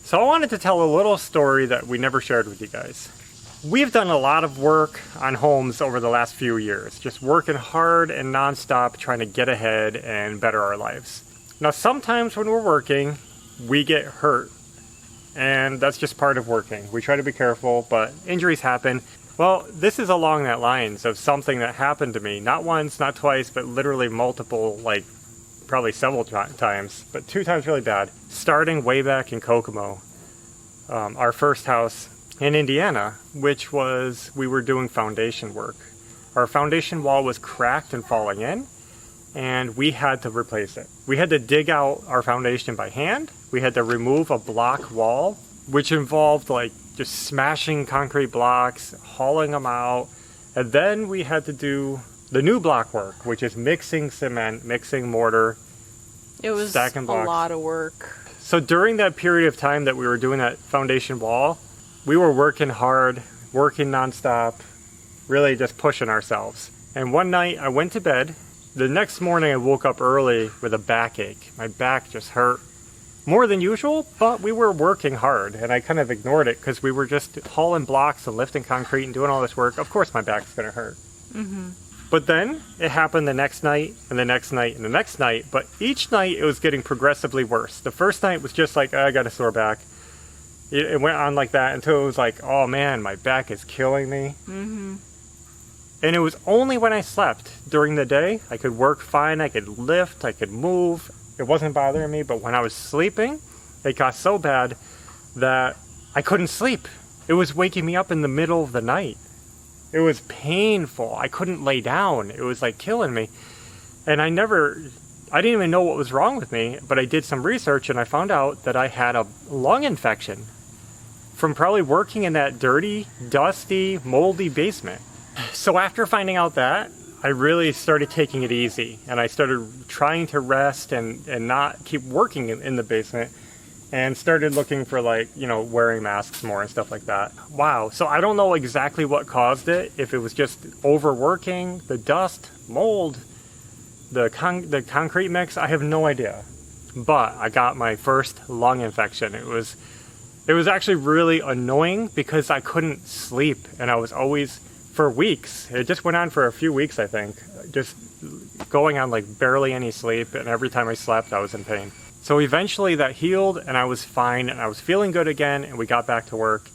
So I wanted to tell a little story that we never shared with you guys. We've done a lot of work on homes over the last few years, just working hard and nonstop trying to get ahead and better our lives. Now sometimes when we're working, we get hurt, and that's just part of working. We try to be careful, but injuries happen. Well, this is along that lines of something that happened to me, not once, not twice, but literally multiple, like probably several times, but 2 times really bad. Starting way back in Kokomo, our first house in Indiana, which was, we were doing foundation work. Our foundation wall was cracked and falling in, and we had to replace it. We had to dig out our foundation by hand. We had to remove a block wall, which involved like just smashing concrete blocks, hauling them out, and then we had to do the new block work, which is mixing cement, mixing mortar, it was stacking blocks. A lot of work. So during that period of time that we were doing that foundation wall, we were working hard, working nonstop, really just pushing ourselves. And one night I went to bed. The next morning I woke up early with a backache. My back just hurt more than usual, but we were working hard, and I kind of ignored it because we were just hauling blocks and lifting concrete and doing all this work. Of course my back's gonna hurt. Mm-hmm. But then it happened the next night, and the next night, and the next night, but each night it was getting progressively worse. The first night was just like, oh, I got a sore back. It went on like that until it was like, oh man, my back is killing me. Mm-hmm. And it was only when I slept during the day, I could work fine, I could lift, I could move. It wasn't bothering me, but when I was sleeping, it got so bad that I couldn't sleep. It was waking me up in the middle of the night. It was painful. I couldn't lay down. It was like killing me. And I didn't even know what was wrong with me, but I did some research and I found out that I had a lung infection from probably working in that dirty, dusty, moldy basement. So after finding out that, I really started taking it easy, and I started trying to rest and not keep working in the basement, and started looking for, like, you know, wearing masks more and stuff like that. Wow. So I don't know exactly what caused it, if it was just overworking, the dust, mold, the concrete mix. I have no idea. But I got my first lung infection. It was actually really annoying because I couldn't sleep, and I was always, for weeks, it just went on for a few weeks, I think, just going on like barely any sleep, and every time I slept I was in pain. So eventually that healed, and I was fine, and I was feeling good again, and we got back to work,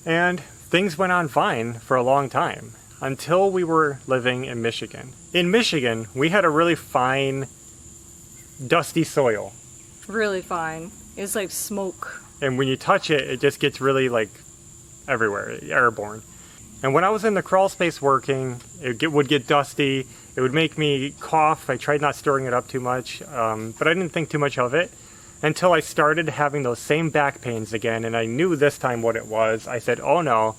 and things went on fine for a long time until we were living in Michigan. In Michigan, we had a really fine, dusty soil. Really fine. It's like smoke. And when you touch it, it just gets really like everywhere, airborne. And when I was in the crawl space working, it would get dusty. It would make me cough. I tried not stirring it up too much, but I didn't think too much of it until I started having those same back pains again, and I knew this time what it was. I said, oh no,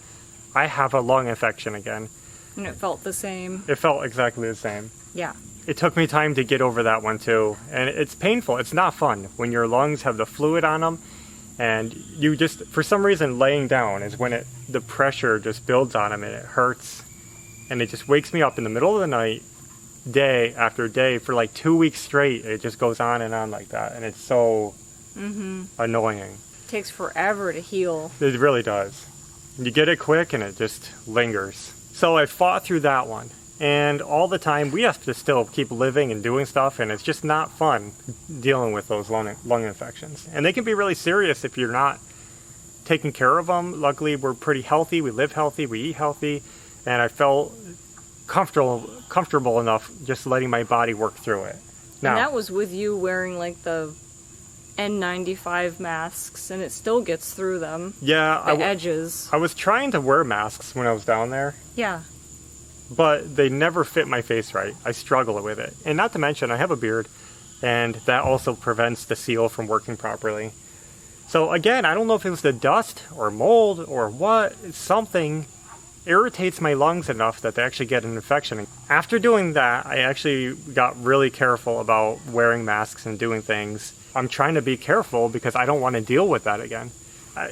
I have a lung infection again. And it felt the same. It felt exactly the same. Yeah. It took me time to get over that one too, and it's painful. It's not fun when your lungs have the fluid on them, and you just, for some reason, laying down is when the pressure just builds on them, and it hurts, and it just wakes me up in the middle of the night, day after day, for like 2 weeks straight. It just goes on and on like that, and it's so annoying. It takes forever to heal. It really does. You get it quick and it just lingers. So I fought through that one, and all the time we have to still keep living and doing stuff, and it's just not fun dealing with those lung infections. And they can be really serious if you're not taking care of them. Luckily, we're pretty healthy. We live healthy. We eat healthy. And I felt comfortable enough just letting my body work through it. Now, and that was with you wearing like the N95 masks, and it still gets through them. Yeah. The edges. I was trying to wear masks when I was down there. Yeah. But they never fit my face right. I struggle with it. And not to mention, I have a beard, and that also prevents the seal from working properly. So again, I don't know if it was the dust or mold or what. Something irritates my lungs enough that they actually get an infection. After doing that, I actually got really careful about wearing masks and doing things. I'm trying to be careful because I don't want to deal with that again.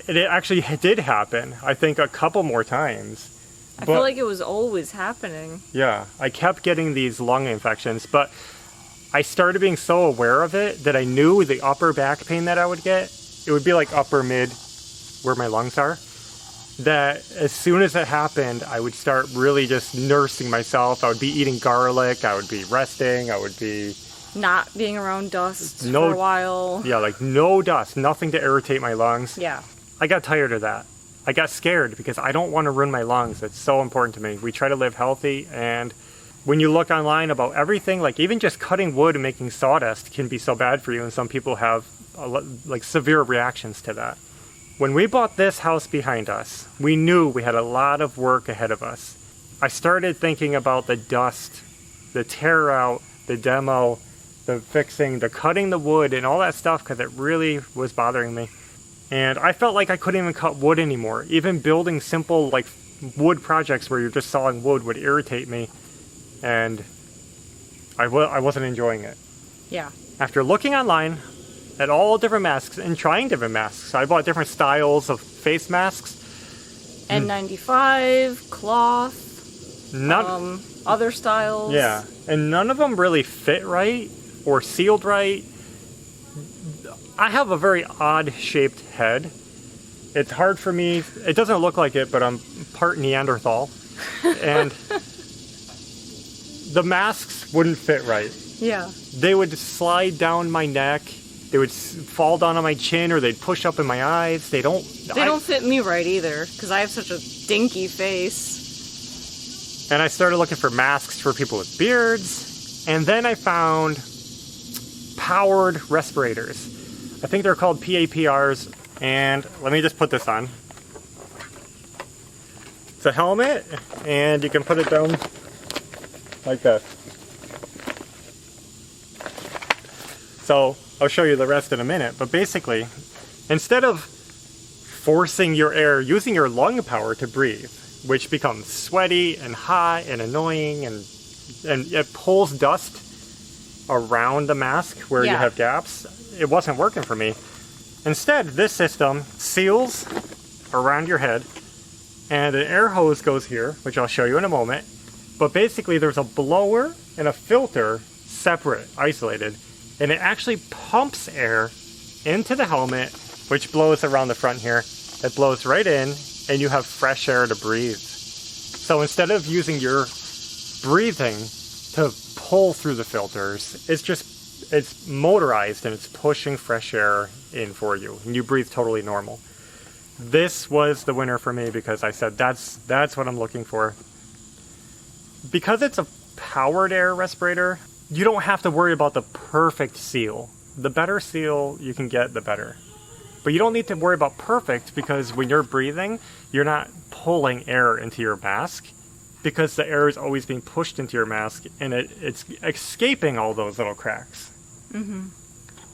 It actually did happen, I think, a couple more times. I feel like it was always happening. Yeah, I kept getting these lung infections, but I started being so aware of it that I knew the upper back pain that I would get it would be like upper mid where my lungs are, that as soon as it happened, I would start really just nursing myself. I would be eating garlic, I would be resting, I would be... Not being around dust for a while. Yeah, like no dust, nothing to irritate my lungs. Yeah. I got tired of that. I got scared because I don't want to ruin my lungs. It's so important to me. We try to live healthy, and when you look online about everything, like even just cutting wood and making sawdust can be so bad for you, and some people have like severe reactions to that. When we bought this house behind us, we knew we had a lot of work ahead of us. I started thinking about the dust, the tear out, the demo, the fixing, the cutting the wood and all that stuff, because it really was bothering me. And I felt like I couldn't even cut wood anymore. Even building simple like wood projects where you're just sawing wood would irritate me, and I wasn't enjoying it. Yeah. After looking online at all different masks and trying different masks, I bought different styles of face masks. N95, cloth, other styles. Yeah, and none of them really fit right or sealed right. I have a very odd shaped head. It's hard for me. It doesn't look like it, but I'm part Neanderthal. And the masks wouldn't fit right. Yeah. They would slide down my neck. They would fall down on my chin, or they'd push up in my eyes. They don't fit me right either, because I have such a dinky face. And I started looking for masks for people with beards. And then I found powered respirators. I think they're called PAPRs, and let me just put this on. It's a helmet, and you can put it down like this. So I'll show you the rest in a minute, but basically, instead of forcing your air, using your lung power to breathe, which becomes sweaty and hot and annoying, and it pulls dust around the mask where you have gaps, it wasn't working for me. Instead, this system seals around your head, and an air hose goes here, which I'll show you in a moment. But basically, there's a blower and a filter, separate, isolated, and it actually pumps air into the helmet, which blows around the front here. It blows right in, and you have fresh air to breathe. So instead of using your breathing to pull through the filters, it's motorized, and it's pushing fresh air in for you, and you breathe totally normal. This was the winner for me, because I said that's what I'm looking for. Because it's a powered air respirator, you don't have to worry about the perfect seal. The better seal you can get, the better. But you don't need to worry about perfect, because when you're breathing, you're not pulling air into your mask, because the air is always being pushed into your mask, and it's escaping all those little cracks. Mm-hmm.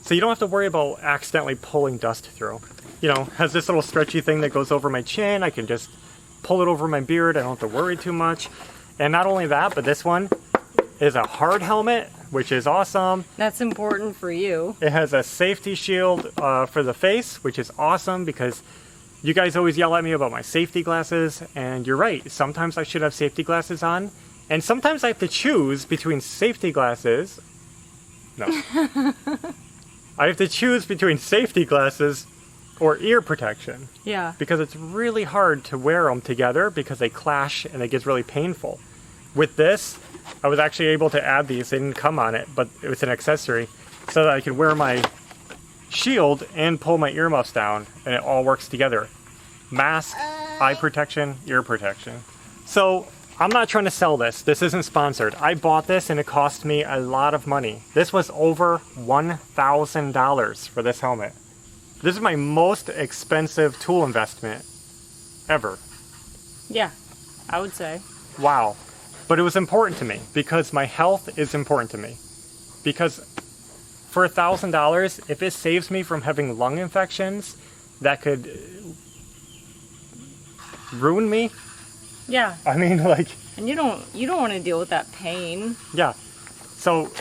So you don't have to worry about accidentally pulling dust through. You know, has this little stretchy thing that goes over my chin. I can just pull it over my beard. I don't have to worry too much. And not only that, but this one is a hard helmet, which is awesome. That's important for you. It has a safety shield for the face, which is awesome, because you guys always yell at me about my safety glasses, and you're right. Sometimes I should have safety glasses on, and sometimes I have to choose between safety glasses. No. I have to choose between safety glasses or ear protection. Yeah. Because it's really hard to wear them together, because they clash and it gets really painful. With this, I was actually able to add these. They didn't come on it, but it was an accessory, so that I could wear my shield and pull my earmuffs down, and it all works together. Mask, eye protection, ear protection. So I'm not trying to sell this. This isn't sponsored. I bought this, and it cost me a lot of money. This was over $1,000 for this helmet. This is my most expensive tool investment ever. Yeah, I would say. Wow. But it was important to me, because my health is important to me. Because for $1,000, if it saves me from having lung infections that could ruin me. Yeah. I mean, like... And you don't want to deal with that pain. Yeah. So,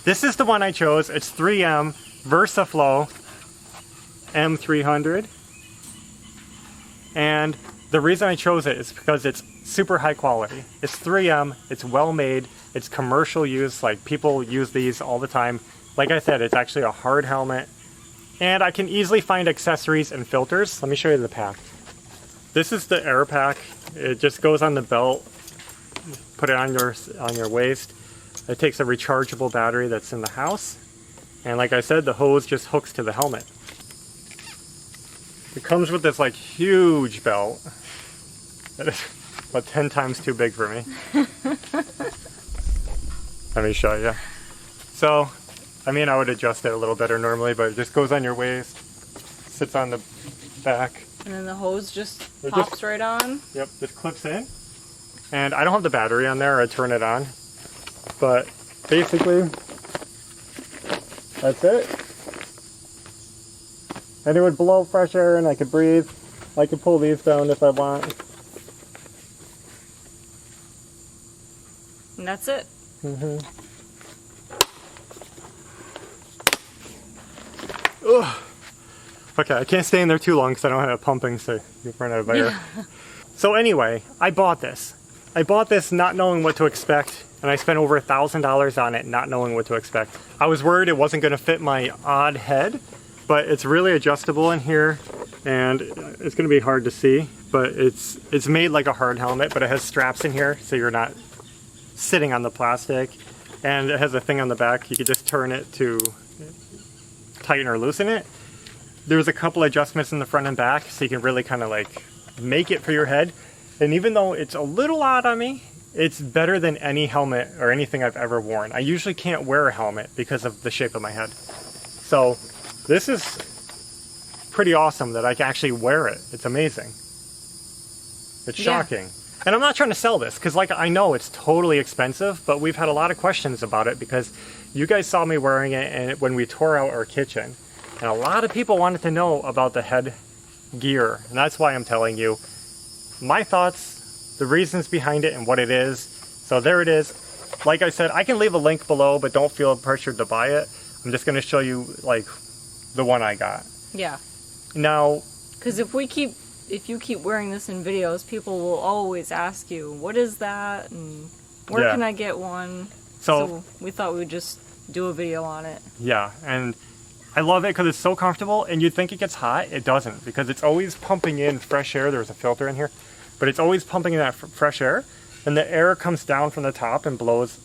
this is the one I chose. It's 3M Versaflo M300. And the reason I chose it is because it's super high quality. It's 3M, it's well made, it's commercial use, like people use these all the time. Like I said, it's actually a hard helmet, And I can easily find accessories and filters. Let me show you the pack. This is the air pack. It just goes on the belt. Put it on your waist. It takes a rechargeable battery that's in the house. And like I said, the hose just hooks to the helmet. It comes with this like huge belt. That is about 10 times too big for me. Let me show you. So, I mean, I would adjust it a little better normally, but it just goes on your waist, sits on the back. And then the hose just pops right on? Yep, just clips in. And I don't have the battery on there, I turn it on. But basically, that's it. And it would blow fresh air and I could breathe. I could pull these down if I want. And that's it. Ugh. Okay, I can't stay in there too long because I don't have it pumping, so you run out of air. So anyway, I bought this. I bought this not knowing what to expect, and I spent over $1,000 on it not knowing what to expect. I was worried it wasn't going to fit my odd head, but it's really adjustable in here, and it's going to be hard to see, but it's made like a hard helmet, but it has straps in here, so you're not sitting on the plastic, and it has a thing on the back. You could just turn it to tighten or loosen it. There's a couple adjustments in the front and back, so you can really kind of like make it for your head. And even though it's a little odd on me, it's better than any helmet or anything I've ever worn. I usually can't wear a helmet because of the shape of my head. So this is pretty awesome that I can actually wear it. It's amazing. It's shocking. And I'm not trying to sell this because like I know it's totally expensive, but we've had a lot of questions about it because you guys saw me wearing it and when we tore out our kitchen. And a lot of people wanted to know about the head gear. And that's why I'm telling you my thoughts, the reasons behind it and what it is. So there it is. Like I said, I can leave a link below, but don't feel pressured to buy it. I'm just going to show you like the one I got. Yeah. Now, because if you keep wearing this in videos, people will always ask you, what is that? And where can I get one? So we thought we would just do a video on it. Yeah, and I love it because it's so comfortable, and you'd think it gets hot. It doesn't, because it's always pumping in fresh air. There's a filter in here, but it's always pumping in that fresh air, and the air comes down from the top and blows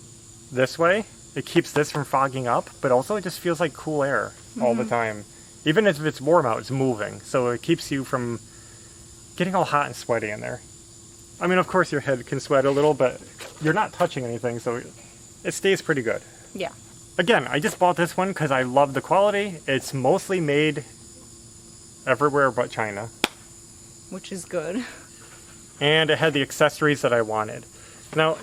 this way. It keeps this from fogging up, but also it just feels like cool air all the time. Even if it's warm out, it's moving, so it keeps you from getting all hot and sweaty in there. I mean, of course your head can sweat a little, but you're not touching anything, so it stays pretty good. Yeah. Again, I just bought this one because I love the quality. It's mostly made everywhere but China. Which is good. And it had the accessories that I wanted. Now,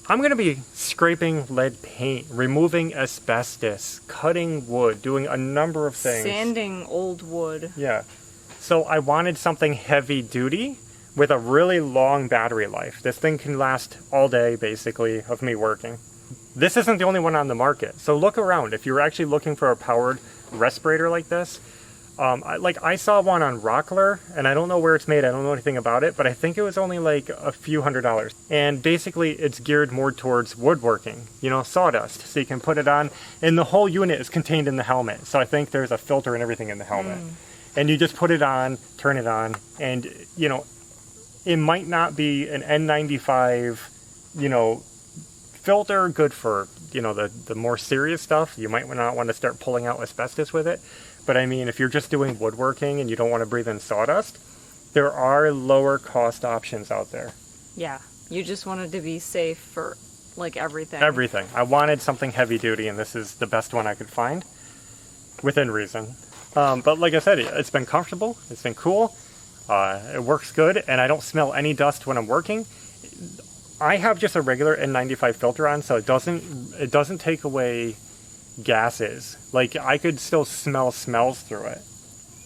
I'm going to be scraping lead paint, removing asbestos, cutting wood, doing a number of things. Sanding old wood. Yeah. So I wanted something heavy duty with a really long battery life. This thing can last all day, basically, of me working. This isn't the only one on the market, so look around. If you're actually looking for a powered respirator like this, I saw one on Rockler, and I don't know where it's made, I don't know anything about it, but I think it was only like a few $100s. And basically it's geared more towards woodworking, you know, sawdust, so you can put it on, and the whole unit is contained in the helmet, so I think there's a filter and everything in the helmet. And you just put it on, turn it on, and, you know, it might not be an N95, you know, filter, good for, you know, the more serious stuff. You might not want to start pulling out asbestos with it. But I mean, if you're just doing woodworking and you don't want to breathe in sawdust, there are lower cost options out there. Yeah. You just wanted to be safe for like everything. Everything. I wanted something heavy duty, and this is the best one I could find within reason. But like I said, it's been comfortable. It's been cool. It works good, and I don't smell any dust when I'm working. I have just a regular N95 filter on, so it doesn't take away gases. Like, I could still smell smells through it.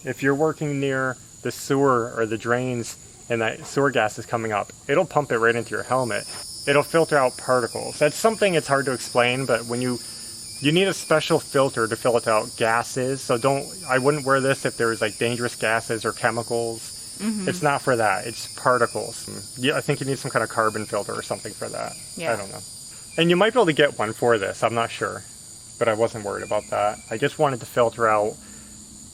If you're working near the sewer or the drains and that sewer gas is coming up, it'll pump it right into your helmet. It'll filter out particles. That's something it's hard to explain, but when you need a special filter to filter out gases, so I wouldn't wear this if there was like dangerous gases or chemicals. It's not for that. It's particles. Yeah, I think you need some kind of carbon filter or something for that. Yeah. I don't know. And you might be able to get one for this. I'm not sure. But I wasn't worried about that. I just wanted to filter out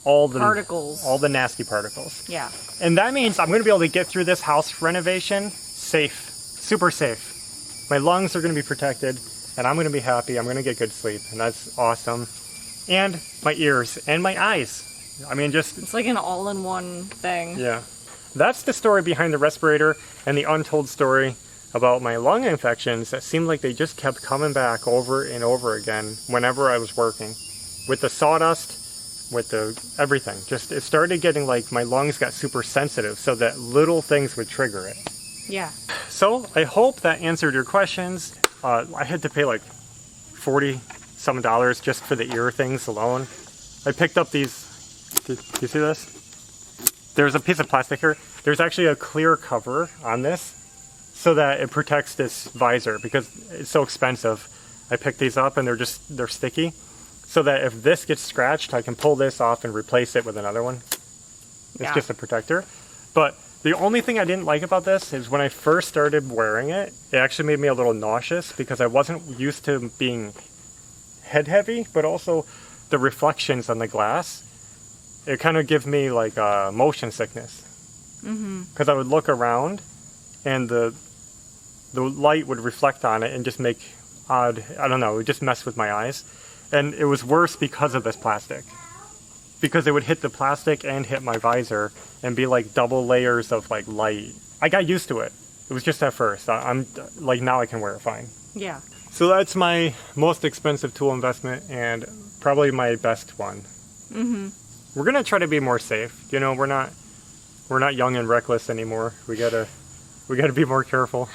all the particles, all the nasty particles. Yeah. And that means I'm going to be able to get through this house renovation safe, super safe. My lungs are going to be protected, and I'm going to be happy. I'm going to get good sleep, and that's awesome. And my ears and my eyes. I mean, just... It's like an all-in-one thing. Yeah. That's the story behind the respirator and the untold story about my lung infections that seemed like they just kept coming back over and over again whenever I was working. With the sawdust, with the everything. Just, it started getting like my lungs got super sensitive so that little things would trigger it. Yeah. So I hope that answered your questions. I had to pay like $40-some just for the ear things alone. I picked up these. Do you see this? There's a piece of plastic here. There's actually a clear cover on this so that it protects this visor because it's so expensive. I picked these up and they're sticky so that if this gets scratched, I can pull this off and replace it with another one. It's just a protector. But the only thing I didn't like about this is when I first started wearing it, it actually made me a little nauseous because I wasn't used to being head heavy, but also the reflections on the glass. It kind of gives me like motion sickness. Because I would look around and the light would reflect on it and just make odd, I don't know, it would just mess with my eyes. And it was worse because of this plastic. Because it would hit the plastic and hit my visor and be like double layers of like light. I got used to it. It was just at first. I'm like, now I can wear it fine. Yeah. So that's my most expensive tool investment and probably my best one. We're gonna try to be more safe. You know, we're not young and reckless anymore. We gotta be more careful.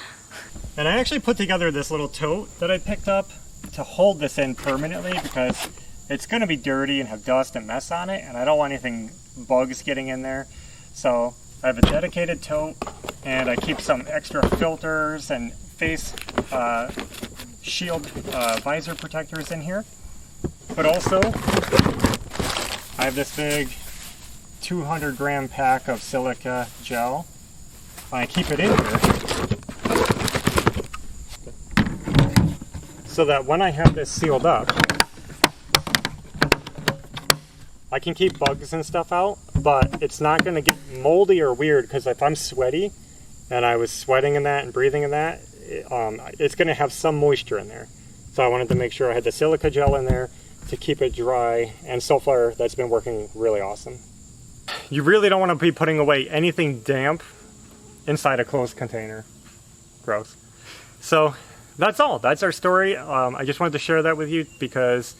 And I actually put together this little tote that I picked up to hold this in permanently because it's gonna be dirty and have dust and mess on it, and I don't want anything, bugs getting in there. So I have a dedicated tote, and I keep some extra filters and face shield visor protectors in here. But also, I have this big 200-gram pack of silica gel. I keep it in here so that when I have this sealed up, I can keep bugs and stuff out, but it's not going to get moldy or weird because if I'm sweaty and I was sweating in that and breathing in that, it's going to have some moisture in there. So I wanted to make sure I had the silica gel in there to keep it dry, and so far that's been working really awesome. You really don't want to be putting away anything damp inside a closed container. Gross. So that's all. That's our story. I just wanted to share that with you because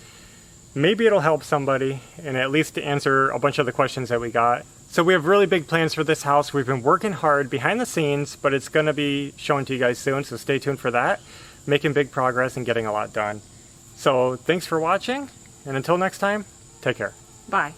maybe it'll help somebody and at least to answer a bunch of the questions that we got. So we have really big plans for this house. We've been working hard behind the scenes, but it's going to be shown to you guys soon, so stay tuned for that. Making big progress and getting a lot done. So thanks for watching, and until next time, take care. Bye.